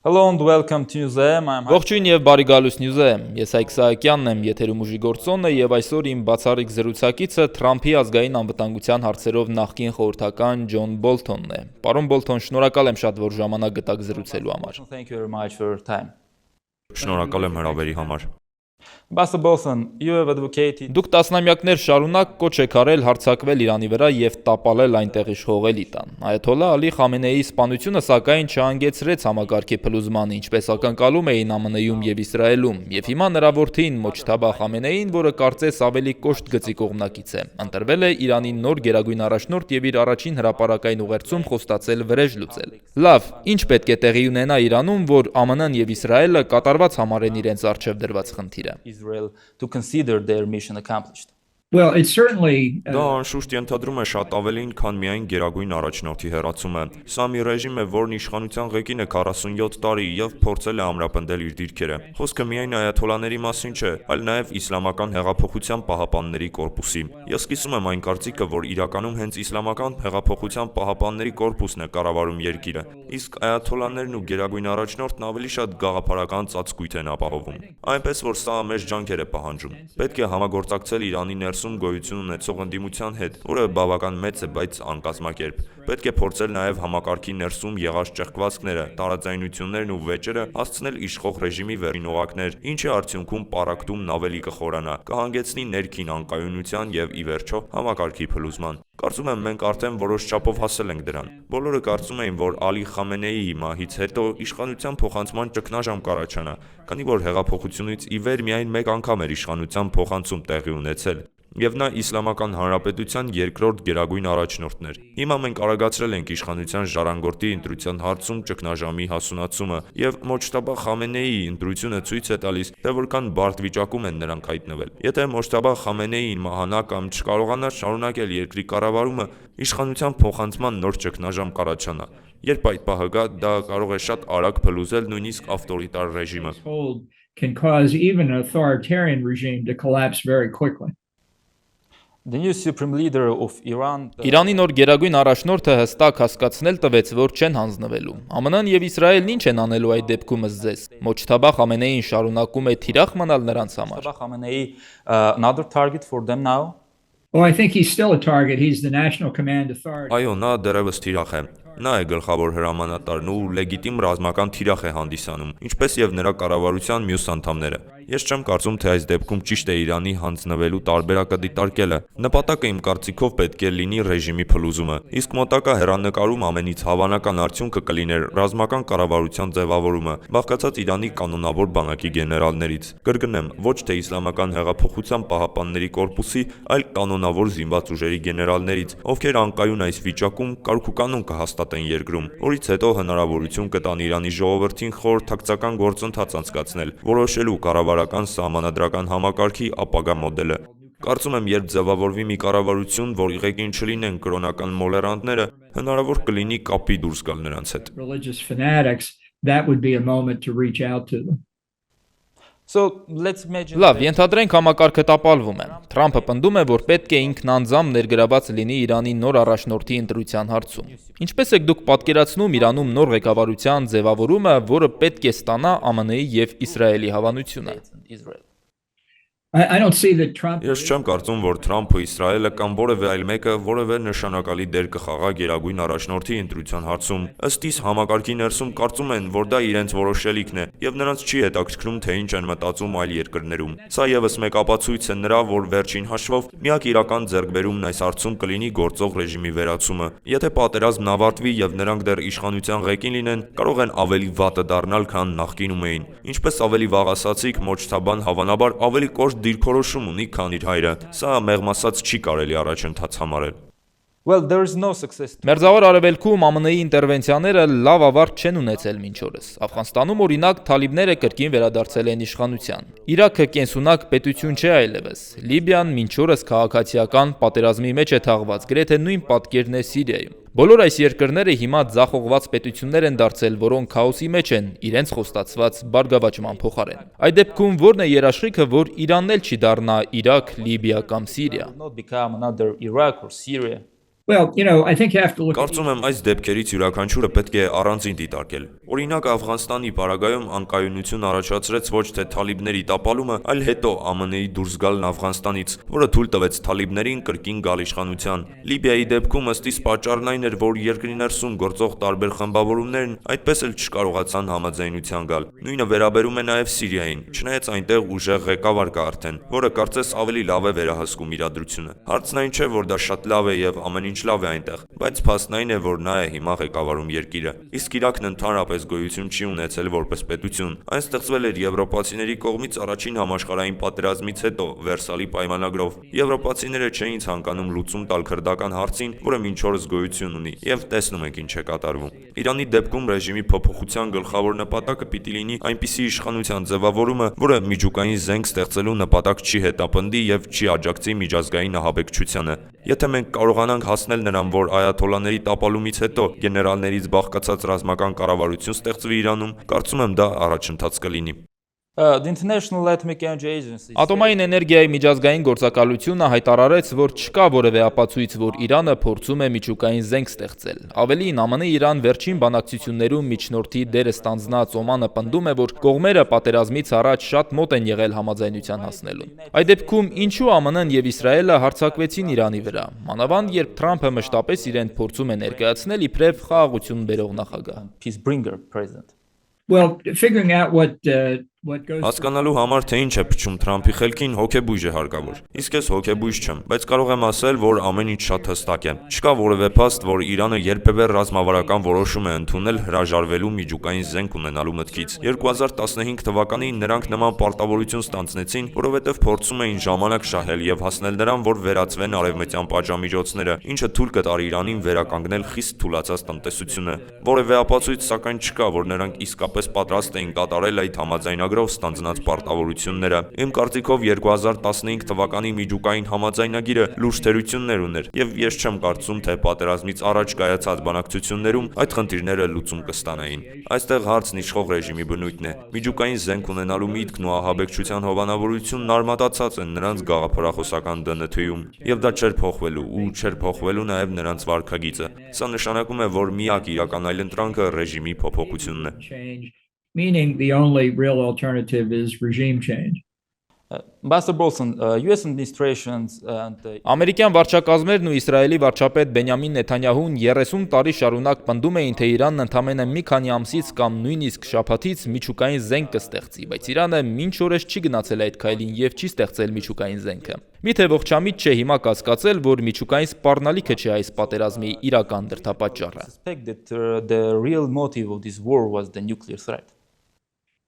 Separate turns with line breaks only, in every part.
Hello and welcome to Newsem.
Ողջույն եւ բարի գալուս Նյուզեմ։ Ես Հայկ Սահակյանն եմ, եթերում ուժի գործոնը եւ այսօր իմ բացառիկ զրուցակիցը Թրամփի ազգային անվտանգության հարցերով նախկին խորհրդական Ջոն Բոլթոնն է։ Պարոն Բոլթոն, շնորհակալ եմ շատ, որ ժամանակ գտաք զրուցելու համար։
Thank you very much for your time.
Շնորհակալ եմ հրավերի համար։
Ambassador Bolton, you have advocated
Դուք տասնամյակներ շարունակ կոչ եք արել հարձակվել Իրանի վրա եւ տապալել այնտեղ իշխող էլիտան։ Այաթոլլա Ալի Խամենեիի սպանությունը սակայն չհանգեցրեց համակարգի փլուզմանը, ինչպես ակնկալում էին ԱՄՆ-ում եւ Իսրայելում, եւ հիմա նրա որդին Մոջթաբա Խամենեին, որը կարծես ավելի կոշտ գծի կողմնակից է, ընտրվել է Իրանի նոր գերագույն առաջնորդ եւ իր առաջին հրապարակային ուղերձում խոստացել վրեժ լուծել։ Լավ, ինչ պետք է տեղի ունենա Իրանում, որ ԱՄՆ-ն եւ Իսրայելը կատարված համարեն իրենց առջեւ դրված խնդիրը։
Israel to consider their mission accomplished.
Well, it's certainly
Դա անշուշտ ենթադրում է շատ ավելին, քան միայն գերագույն առաջնորդի հեռացումը։ Սա մի ռեժիմ է, որն իշխանության ղեկին է 47 տարի եւ փորձել է ամրապնդել իր դիրքերը։ Խոսքը միայն այաթոլլաների մասին չէ, այլ նաեւ իսլամական հեղափոխության պահապանների կորպուսի։ Ես սկիզբում եմ այն կարծիքը, որ իրականում հենց իսլամական հեղափոխության պահապանների կորպուսն է կառավարում երկիրը, իսկ այաթոլլաներն ու գերագույն առաջնորդն ավելի շատ գաղափարական ծածկույթ են ապահովում։ Այնպես որ սա մեծ ջանքեր է պահանջում։ Պետք է համագործակցել Իրանի ներսում գոյություն ունեցող ընդդիմության հետ, որը բավական մեծ է, բայց անկազմակերպ։ Պետք է փորձել նաև համակարգի ներսում եղած ճեղքվածքները, տարաձայնություններն ու վեճերը հասցնել իշխող ռեժիմի վերին օղակներ, ինչի արդյունքում պառակտումն ավելի կխորանա, կհանգեցնի ներքին անկայունության եւ ի վերջո համակարգի փլուզման։ Կարծում եմ մենք արդեն որոշ չափով հասել ենք դրան։ Բոլորը կարծում էին, որ Ալի Խամենեիի մահից հետո իշխանության փոխանցման ճգնաժամ կառաջանա, քանի որ հեղափոխությունից ի վեր միայն մեկ անգամ էր իշխանության փոխանցում տեղի ունեցել, եւ նա Իսլամական Հանրապետության երկրորդ գերագույն առաջնորդն էր։ Հիմա մենք արագացրել ենք իշխանության ժառանգորդի ընտրության հարցում ճգնաժամի հասունացումը, եւ Մոջթաբա Խամենեիի ընտրությունը ցույց է տալիս, թե որքան բարդ վիճակում են նրանք հայտնվել։ Եթե Մոջթաբա Խամենեին մահանա կամ չկարողանա շարունակել երկրի կառավարումը, իշխանության փոխանցման նոր ճգնաժամ կառաջանա։ Երբ այդ պահը գա, դա կարող է շատ արագ փլուզել նույնիսկ ավտորիտար ռեժիմը։
hold can cause even an authoritarian regime to collapse very quickly.
The new supreme leader of Iran
Իրանի նոր գերագույն առաջնորդը հստակ հասկացնել տվեց, որ չեն հանձնվելու։ ԱՄՆ-ն եւ Իսրայելն ինչ են անելու այդ դեպքում ըստ ձեզ։ Մոջթաբա Խամենեին շարունակում է թիրախ մնալ նրանց համար։
Mustafa Khamenei, another target for them now.
Well, I think he's still a target. He's the National Command Authority.
Այո, նա դեռևս թիրախ է։ Նա է գլխավոր հրամանատարն ու լեգիտիմ ռազմական թիրախ է հանդիսանում, ինչպես եւ նրա կառավարության մյուս անդամները։ Ես չեմ կարծում, թե այս դեպքում ճիշտ է Իրանի հանձնվելու տարբերակը դիտարկելը։ Նպատակը իմ կարծիքով պետք է լինի ռեժիմի փլուզումը, իսկ մոտակա հեռանկարում ամենից հավանական արդյունքը կլիներ ռազմական կառավարության ձևավորումը, բաղկացած Իրանի կանոնավոր բանակի գեներալներից։ Կրկնեմ, ոչ թե իսլամական հեղափոխության պահապանների կորպուսի, այլ կանոնավոր զինված ուժերի գեներալներից, ովքեր անկայուն այս վիճակում կարգուկանոն կհաստատեն երկրում, որից հետո հնարավորություն կտան Իրանի ժողովրդին խորհրդակցական գործընթաց անցկացնել, որոշելու կառավարական սահմանադրական համակարգի ապագա մոդելը։ Կարծում եմ, երբ ձևավորվի մի կառավարություն, որի ղեկին չլինեն կրոնական մոլերանտները, հնարավոր կլինի կապի դուրս գալ նրանց հետ։
Religious fanatics, that would be a moment to reach out to them.
So let's imagine
Լավ, ենթադրենք համակարգը տապալվում է։ Թրամփը պնդում է, որ պետք է ինքնանձամբ ներգրաված լինի Իրանի նոր առաջնորդի ընտրության հարցում։ Ինչպես եք դուք պատկերացնում Իրանում նոր ղեկավարության ձևավորումը, որը պետք է ստանա ԱՄՆ-ի եւ Իսրայելի հավանությունը։
Israel.
I don't see that Trump.
Ես չեմ կարծում, որ Թրամփը, Իսրայելը կամ որևէ այլ մեկը որևէ նշանակալի դեր կխաղա գերագույն առաջնորդի ընտրության հարցում։ Ըստ իս համակարգի ներսում կարծում են, որ դա իրենց որոշելիքն է եւ նրանց չի հետաքրքրում, թե ինչ են մտածում այլ երկրներում։ Սա եւս մեկ ապացույց է նրա, որ վերջին հաշվով միակ իրական ձեռքբերումն այս հարցում կլինի գործող ռեժիմի վերացումը։ Եթե պատերազմն ավարտվի եւ նրանք դեռ իշխանության ղեկին լինեն, կարող են ավելի վատը դառնալ, քան նախկինում էին։ Ինչպես ավելի վաղ ասացիք, Մոջթաբան հավանաբար ավելի կոշտ դիրքորոշում ունի, քան իր հայրը։ Սա մեղմ ասած չի կարելի առաջընթաց համարել։
Well, there is no success.
Մերձավոր Արևելքում ԱՄՆ-ի ինտերվենցիաները լավ ավարտ չեն ունեցել մինչ օրս։ Աֆղանստանում օրինակ թալիբները կրկին վերադարձել են իշխանության։ Իրաքը կենսունակ պետություն չէ այլևս։ Լիբիան մինչ օրս քաղաքացիական պատերազմի մեջ է թաղված, գրեթե նույն պատկերն է Սիրիայում։ Բոլոր այս երկրները հիմա ձախողված պետություններ են դարձել, որոնք քաոսի մեջ են, իրենց խոստացված բարգավաճման փոխարեն։ Այդ դեպքում ո՞րն է երաշխիքը, որ Իրանն էլ չի դառնա Իրաք, Լիբիա կամ Սիրիա։
Not become another Iraq or Syria.
Well, I think you have to look at
Կարծում եմ այս դեպքերից յուրաքանչյուրը պետք է առանձին դիտարկել։ Օրինակ Աֆղանստանի պարագայում անկայունություն առաջացրեց ոչ թե թալիբների տապալումը, այլ հետո ԱՄՆ-ի դուրս գալն Աֆղանստանից, որը թույլ տվեց թալիբներին կրկին գալ իշխանության։ Լիբիայի դեպքում ըստ իս պատճառն այն էր, որ երկրի ներսում գործող տարբեր խմբավորումներն այդպես էլ չկարողացան համաձայնության գալ։ Նույնը վերաբերում է նաև Սիրիային, չնայած այնտեղ ուժեղ ղեկավար կա արդեն, որը կարծես ավելի լավ է վերահսկում իրադրությունը։ Հարցն այն չէ, որ դա շատ լավ է եւ ամեն ինչ լավ է այնտեղ, բայց փաստն այն է, որ նա է հիմա ղեկավարում երկիրը։ Իսկ Իրաքն ընդհանրապես գոյություն չի ունեցել որպես պետություն։ Այն ստեղծվել էր եվրոպացիների կողմից առաջին համաշխարհային պատերազմից հետո Վերսալի պայմանագրով։ Եվրոպացիները չէին ցանկանում լուծում տալ քրդական հարցին, որը մինչ օրս գոյություն ունի, եւ տեսնում եք ինչ է կատարվում։ Իրանի դեպքում ռեժիմի փոփոխության գլխավոր նպատակը պիտի լինի այնպիսի իշխանության ձևավորումը, որը միջուկային զենք ստեղծելու նպատակ չի հետապնդի եւ չի աջակցի միջազգային ահաբեկչությանը։ Եթե մենք կարողանանք հասնել նրան, որ այաթոլաների տապալումից հետո գեներալներից բաղկացած ռազմական կառավարություն ստեղծվի Իրանում, կարծում եմ դա առաջընթաց կլինի։
The International Atomic Energy Agency
Ատոմային էներգիայի միջազգային գործակալությունը հայտարարեց, որ չկա որևէ ապացույց, որ Իրանը փորձում է միջուկային զենք ստեղծել։ Ավելին, ԱՄՆ-Իրան վերջին բանակցություններում միջնորդի դերը ստանձնած Օմանը պնդում է, որ կողմերը պատերազմից առաջ շատ մոտ են եղել համաձայնության հասնելուն։ Այդ դեպքում ինչու ԱՄՆ-ն եւ Իսրայելը հարձակվեցին Իրանի վրա, մանավանդ երբ Թրամփը մշտապես իրեն փորձում է ներկայացնել իբրև խաղաղություն բերող նախագահ։
peace bringer president.
well, figuring out what goes
Հասկանալու համար թե ինչ է փչում Թրամփի խելքին հոգեբույժ է հարկավոր։ Իսկ ես հոգեբույժ չեմ, բայց կարող եմ ասել, որ ամեն ինչ շատ հստակ է։ Չկա որևէ փաստ, որ Իրանը երբևէ ռազմավարական որոշում է ընդունել հրաժարվելու միջուկային զենք ունենալու մտքից։ 2015 թվականին նրանք նման պարտավորություն ստանձնեցին, որովհետև փորձում էին ժամանակ շահել եւ հասնել նրան, որ վերածվեն արևմտյան պատժամիջոցները, ինչը թույլ կտար Իրանին վերականգնել խիստ թուլացած տնտեսությունը։ Որևէ ապացույց սակայն չկա, որ նրանք իսկապես պատրաստ էին կատարել այդ համաձայնագրով ստանձնած պարտավորությունները։ Իմ կարծիքով 2015 թվականի միջուկային համաձայնագիրը լուրջ թերություններ ուներ, եւ ես չեմ կարծում, թե պատերազմից առաջ կայացած բանակցություններում այդ խնդիրները լուծում կստանային։ Այստեղ հարցն իշխող ռեժիմի բնույթն է։ Միջուկային զենք ունենալու միտքն ու ահաբեկչության հովանավորությունն արմատացած են նրանց գաղափարախոսական ԴՆԹ-ում, եւ դա չէր փոխվելու ու չէր փոխվելու նաեւ նրանց վարքագիծը։ Սա նշանակում է, որ միակ իրական այլընտրանքը ռեժիմի փոփոխությունն է։
change, meaning the only real alternative is regime change.
Ambassador Bolton, US administrations and
Ամերիկյան վարչակազմերն ու Իսրայելի վարչապետ Բենյամին Նեթանյահուն 30 տարի շարունակ պնդում էին, թե Իրանն ընդամենը մի քանի ամսից կամ նույնիսկ շաբաթից միջուկային զենք կստեղծի, բայց Իրանը մինչ օրս չի գնացել այդ քայլին եւ չի ստեղծել միջուկային զենքը։ Միթե ողջամիտ չէ հիմա կասկածել, որ միջուկային սպառնալիքը չէ այս պատերազմի իրական դրդապատճառը։
suspect that the real motive of this war was the nuclear threat.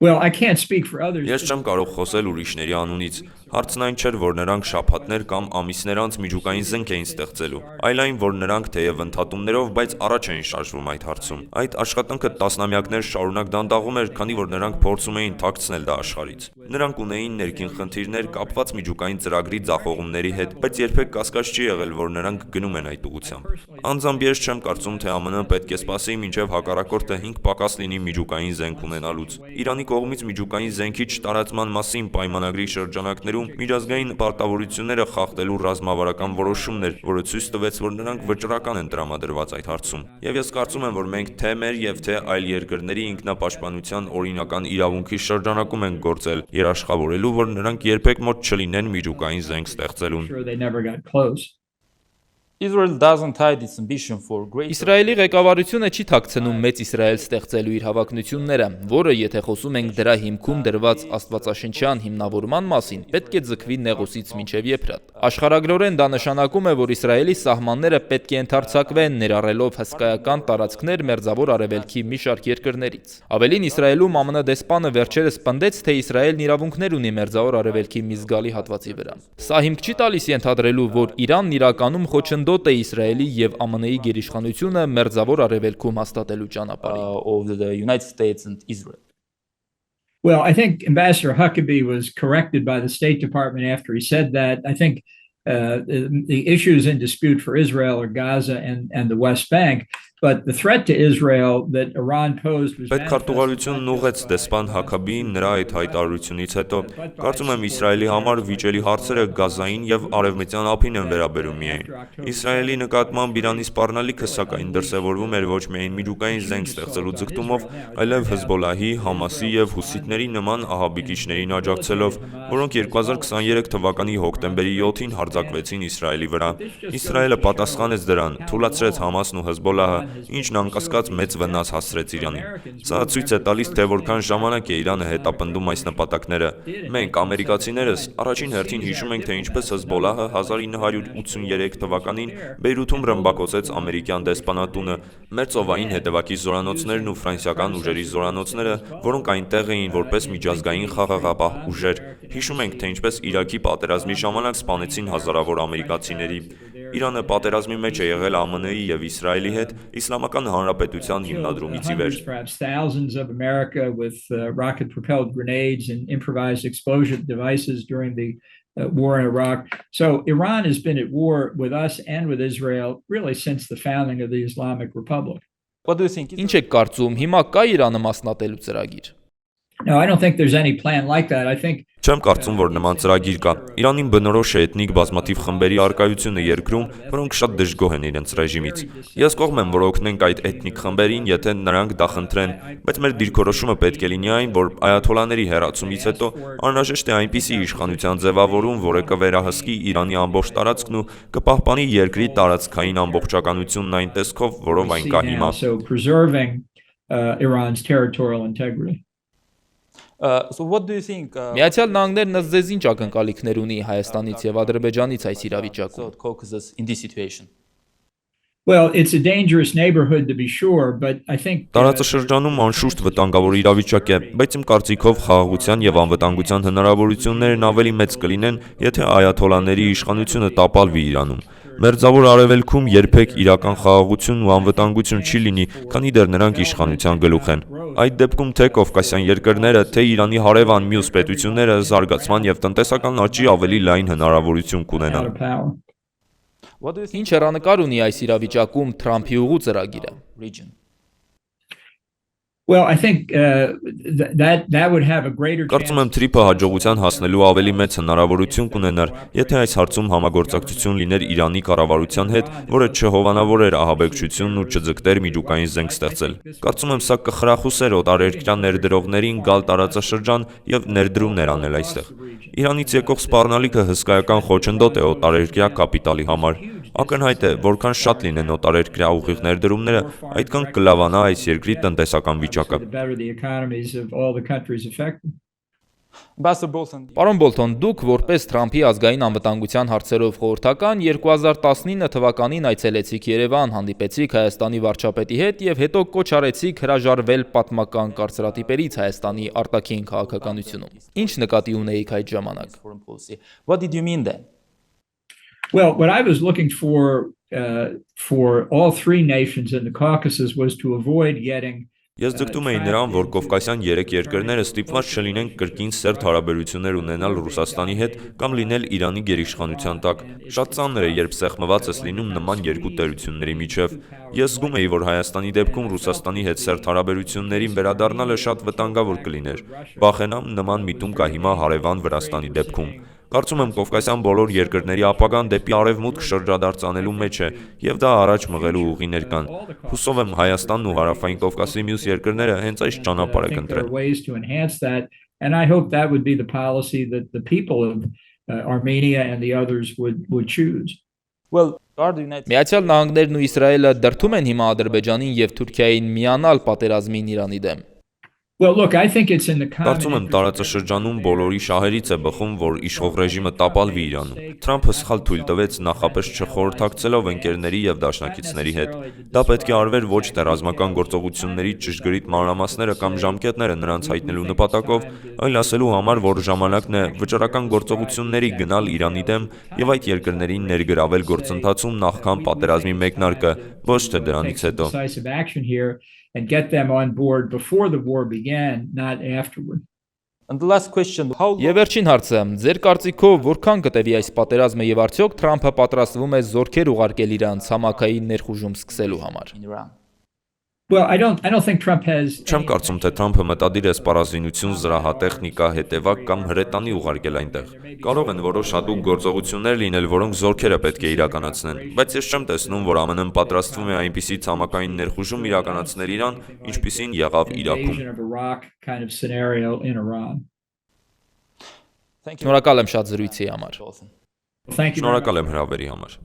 Well, I can't speak for others.
Ես չեմ կարող խոսել ուրիշների անունից։ Հարցն այն չէր, որ նրանք շաբաթներ կամ ամիսներ անց միջուկային զենք էին ստեղծելու, այլ այն, որ նրանք թեև ընդհատումներով, բայց առաջ էին շարժվում այդ հարցում։ Այդ աշխատանքը տասնամյակներ շարունակ դանդաղում էր, քանի որ նրանք փորձում էին թաքցնել դա աշխարհից։ Նրանք ունեին ներքին խնդիրներ կապված միջուկային ծրագրի ձախողումների հետ, բայց երբեք կասկած չի եղել, որ նրանք գնում են այդ ուղղությամբ։ Անձամբ ես չեմ կարծում, թե ԱՄՆ-ն պետք է սպասի, մինչև հակառակորդը 5 պակաս լինի միջուկային զենք ունենալուց։ Իրանի կողմից միջուկային զենքի չտարածման մասին պայմանագրի շրջանակներում միջազգային պարտավորությունները խախտելու ռազմավարական որոշումներ, որը ցույց տվեց, որ նրանք վճռական են տրամադրված այդ հարցում։ Եվ ես կարծում եմ, որ մենք թե մեր եւ թե այլ երկրների ինքնապաշտպանության օրինական իրավունքի շրջանակում ենք գործել, երաշխավորելու, որ նրանք երբեք մոտ չլինեն միջուկային զենք ստեղծելուն։
Sure, they never got close.
Israel doesn't hide its ambition for greater
Իսրայելի ղեկավարությունը չի թաքցնում մեծ Իսրայել ստեղծելու իր հավակնությունները, որը եթե խոսում ենք դրա հիմքում դրված աստվածաշնչյան հիմնավորման մասին, պետք է ձգվի Նեղոսից մինչև Եփրատ։ Աշխարհագրորեն դա նշանակում է, որ Իսրայելի սահմանները պետք է ընդարձակվեն, ներառելով հսկայական տարածքներ Մերձավոր Արևելքի մի շարք երկրներից։ Ավելին, Իսրայելում ԱՄՆ դեսպանը վերջերս պնդեց, թե Իսրայելն իրավունքներ ունի Մերձավոր Արևելքի մի զգալի հատվածի վրա։ Սա հիմք չի տալիս ենթադրելու, որ Իրանն իրականում խոչընդոտ է Իսրայելի եւ ԱՄՆ-ի գերիշխանությունը Մերձավոր Արևելքում հաստատելու ճանապարհին։
of the United States and Israel.
Well, I think Ambassador Huckabee was corrected by the State Department after he said that. I think the issues in dispute for Israel are Gaza and the West Bank. But the threat to Israel that Iran posed was
Պետքարտուղարությունն ուղղեց դեսպան Հաքաբիին նրա այդ հայտարարությունից հետո։ Կարծում եմ Իսրայելի համար վիճելի հարցերը Գազային եւ Արևմտյան ափին են վերաբերում միայն։ Իսրայելի նկատմամբ Իրանի սպառնալիքը սակայն դրսևորվում էր ոչ միայն միջուկային զենք ստեղծելու ձգտումով, այլև Հեզբոլահի, Համասի եւ Հուսիթների նման ահաբեկիչներին աջակցելով, որոնք 2023 թվականի հոկտեմբերի 7-ին հարձակվեցին Իսրայելի վրա։ Իսրայելը պատասխանեց դրան, թույլատրեց Համասն ու Հեզբոլահը, ինչն անկասկած մեծ վնաս հասցրեց Իրանին։ Սա ցույց է տալիս, թե որքան ժամանակ է Իրանը հետապնդում այս նպատակները։ Մենք ամերիկացիներս առաջին հերթին հիշում ենք, թե ինչպես Հեզբոլահը 1983 թվականին Բեյրութում ռմբակոծեց ամերիկյան դեսպանատունը, մեր ծովային հետևակի զորանոցներն ու ֆրանսիական ուժերի զորանոցները, որոնք այնտեղ էին որպես միջազգային խաղաղապահ ուժեր։ Հիշում ենք, թե ինչպես Իրաքի պատերազմի ժամանակ սպանեցին հազարավոր ամերիկացիների։ Իրանը պատերազմի մեջ է եղել ԱՄՆ-ի եւ Իսրայելի հետ Իսլամական Հանրապետության հիմնադրումից ի վեր։
perhaps thousands of America with rocket-propelled grenades and improvised explosive devices during the war in Iraq. So Iran has been at war with us and with Israel really since the founding of the Islamic Republic.
What do you think?
Ինչ եք կարծում, հիմա կա Իրանը մասնատելու ծրագիր։
No, I don't think there's any plan like that. I think
Չեմ կարծում, որ նման ծրագիր կա։ Իրանին բնորոշ է էթնիկ բազմաթիվ խմբերի արկայությունը երկրում, որոնք շատ դժգոհ են իրենց ռեժիմից։ Ես կողմ եմ, որ օգնենք այդ էթնիկ խմբերին, եթե նրանք դա խնդրեն, բայց մեր դիրքորոշումը պետք է լինի այն, որ այաթոլաների հեռացումից հետո անհրաժեշտ է այնպիսի իշխանության ձևավորում, որը կվերահսկի Իրանի ամբողջ տարածքն ու կպահպանի երկրի տարածքային ամբողջականությունն այն տեսքով, որով այն կա հիմա։
so preserving Iran's territorial integrity.
So what do you think?
Միացյալ Նահանգներն ըստ ձեզ ինչ ակնկալիքներ ունի Հայաստանից եւ Ադրբեջանից այս իրավիճակում։
South Caucasus in this situation?
Well, it's a dangerous neighborhood to be sure, but I think
Տարածաշրջանում անշուշտ վտանգավոր իրավիճակ է, բայց իմ կարծիքով խաղաղության եւ անվտանգության հնարավորություններն ավելի մեծ կլինեն, եթե այաթոլաների իշխանությունը տապալվի Իրանում։ Մերձավոր Արևելքում երբեք իրական խաղաղություն ու անվտանգություն չի լինի, քանի դեռ նրանք իշխանության գլուխ են։ Այդ դեպքում թե Կովկասյան երկրները, թե Իրանի հարևան մյուս պետությունները զարգացման եւ տնտեսական աճի ավելի լայն հնարավորություն կունենան։
out of power.
What do you think?
Ինչ հեռանկար ունի այս իրավիճակում Թրամփի ուղու ծրագիրը։
Region.
Well, I think that would have a greater
Կարծում եմ Թրիփը հաջողության հասնելու ավելի մեծ հնարավորություն կունենար, եթե այս հարցում համագործակցություն լիներ Իրանի կառավարության հետ, որը չհովանավորեր ահաբեկչությունն ու չձգտեր միջուկային զենք ստեղծել։ Կարծում եմ սա կխրախուսեր օտարերկրյա ներդրողներին գալ տարածաշրջան եւ ներդրումներ անել այստեղ։ Իրանից եկող սպառնալիքը հսկայական խոչընդոտ է օտարերկրյա կապիտալի համար։ Ակնհայտ է, որքան շատ լինեն օտարերկրյա ուղիղ ներդրումները, այդքան կլավանա այս երկրի տնտեսական վիճակը։
the better the economies of all the countries affected.
Ambassador Bolton.
Պարոն Բոլթոն, դուք որպես Թրամփի ազգային անվտանգության հարցերով խորհրդական 2019 թվականին այցելեցիք Երևան, հանդիպեցիք Հայաստանի վարչապետի հետ եւ հետո կոչ արեցիք հրաժարվել պատմական կարծրատիպերից Հայաստանի արտաքին քաղաքականությունում։ Ինչ նկատի ունեիք այդ ժամանակ։
Foreign policy. What did you mean then?
Well, what I was looking for all three nations in the Caucasus was to avoid getting
Ես ձգտում էի նրան, որ Կովկասյան 3 երկրները ստիպված չլինեն կրկին սերտ հարաբերություններ ունենալ Ռուսաստանի հետ կամ լինել Իրանի գերիշխանության տակ։ Շատ ծանր է, երբ սեղմված ես լինում նման երկու տերությունների միջև։ Ես զգում էի, որ Հայաստանի դեպքում Ռուսաստանի հետ սերտ հարաբերություններին վերադառնալը շատ վտանգավոր կլիներ։ Վախենամ նման միտում կա հիմա հարևան Վրաստանի դեպքում։ Կարծում եմ Կովկասյան բոլոր երկրների ապագան դեպի արևմուտք շրջադարձ անելու մեջ է եւ դա առաջ մղելու ուղիներ կան։ Հուսով եմ Հայաստանն ու Հարավային Կովկասի մյուս երկրները հենց այս ճանապարհը
there are
կընտրեն։
ways to enhance that, and I hope that would be the policy that the people of Armenia and the others would choose.
Well, are the United
Միացյալ Նահանգներն ու Իսրայելը դրդում են հիմա Ադրբեջանին եւ Թուրքիային միանալ պատերազմին Իրանի դեմ։
Well, look, I think it's in the
Կարծում եմ տարածաշրջանում բոլորի շահերից է բխում, որ իշխող ռեժիմը տապալվի Իրանում։ Թրամփը սխալ թույլ տվեց նախապես չխորհրդակցելով ընկերների եւ դաշնակիցների հետ։ Դա պետք է արվեր ոչ թե ռազմական գործողությունների ճշգրիտ մանրամասները կամ ժամկետները նրանց հայտնելու նպատակով, այլ ասելու համար, որ ժամանակն է վճռական գործողությունների գնալ Իրանի դեմ եւ այդ երկրներին ներգրավել գործընթացում նախքան պատերազմի մեկնարկը, ոչ թե դրանից հետո։
decisive action here and get them on board before the war began, not afterward.
And the last question, how
Եվ վերջին հարցը, ձեր կարծիքով որքան կտևի այս պատերազմը եւ արդյոք Թրամփը պատրաստվում է զորքեր ուղարկել իրան ցամաքային ներխուժում սկսելու համար։
in Iran?
Well, I don't think Trump has.
Չեմ կարծում, թե Թրամփը մտադիր է սպառազինություն, զրահատեխնիկա, հետևակ կամ հրետանի ուղարկել այնտեղ։ Կարող են որոշ հատուկ գործողություններ լինել, որոնք զորքերը պետք է իրականացնեն, բայց ես չեմ տեսնում, որ ԱՄՆ-ն պատրաստվում է այնպիսի ցամաքային ներխուժում իրականացնել Իրան, ինչպիսին եղավ Իրաքում։
Invasion of Iraq kind of scenario in Iran.
Շնորհակալ եմ շատ զրույցի համար։
Thank you. very much.
Շնորհակալ եմ հրավերի համար։